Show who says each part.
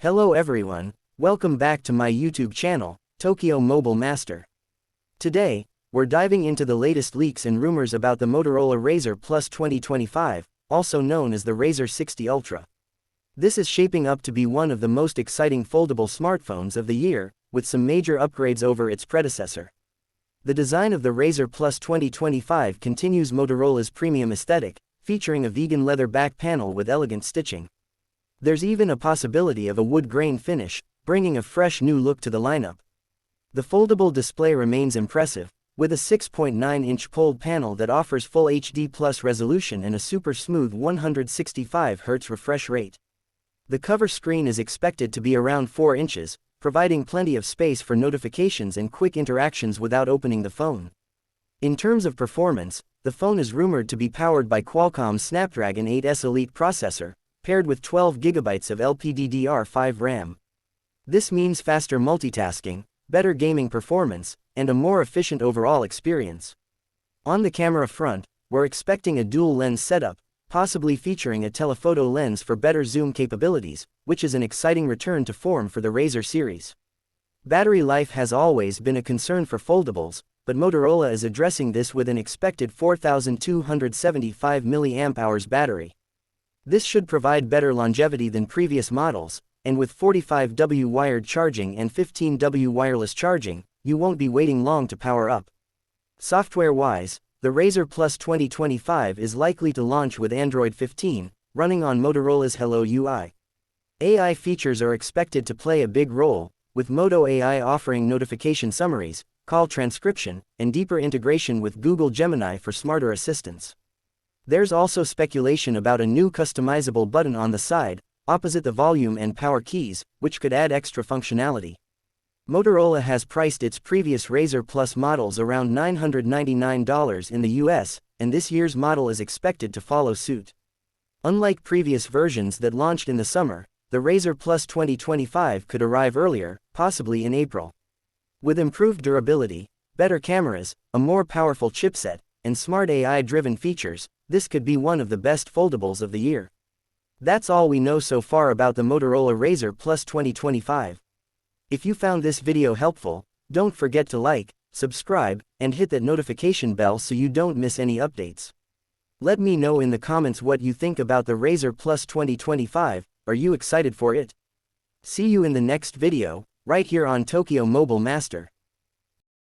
Speaker 1: Hello everyone, welcome back to my YouTube channel, Tokyo Mobile Master. Today, we're diving into the latest leaks and rumors about the Motorola Razr Plus 2025, also known as the Razr 60 Ultra. This is shaping up to be one of the most exciting foldable smartphones of the year, with some major upgrades over its predecessor. The design of the Razr Plus 2025 continues Motorola's premium aesthetic, featuring a vegan leather back panel with elegant stitching. There's even a possibility of a wood grain finish, bringing a fresh new look to the lineup. The foldable display remains impressive, with a 6.9-inch POLED panel that offers full HD Plus resolution and a super smooth 165Hz refresh rate. The cover screen is expected to be around 4 inches, providing plenty of space for notifications and quick interactions without opening the phone. In terms of performance, the phone is rumored to be powered by Qualcomm's Snapdragon 8S Elite processor, paired with 12 GB of LPDDR5 RAM. This means faster multitasking, better gaming performance, and a more efficient overall experience. On the camera front, we're expecting a dual-lens setup, possibly featuring a telephoto lens for better zoom capabilities, which is an exciting return to form for the Razr series. Battery life has always been a concern for foldables, but Motorola is addressing this with an expected 4,275 mAh battery. This should provide better longevity than previous models, and with 45W wired charging and 15W wireless charging, you won't be waiting long to power up. Software-wise, the Razr Plus 2025 is likely to launch with Android 15, running on Motorola's Hello UI. AI features are expected to play a big role, with Moto AI offering notification summaries, call transcription, and deeper integration with Google Gemini for smarter assistants. There's also speculation about a new customizable button on the side, opposite the volume and power keys, which could add extra functionality. Motorola has priced its previous Razr Plus models around $999 in the US, and this year's model is expected to follow suit. Unlike previous versions that launched in the summer, the Razr Plus 2025 could arrive earlier, possibly in April. With improved durability, better cameras, a more powerful chipset, and smart AI-driven features, this could be one of the best foldables of the year. That's all we know so far about the Motorola Razr Plus 2025. If you found this video helpful, don't forget to like, subscribe, and hit that notification bell so you don't miss any updates. Let me know in the comments what you think about the Razr Plus 2025, are you excited for it? See you in the next video, right here on Tokyo Mobile Master.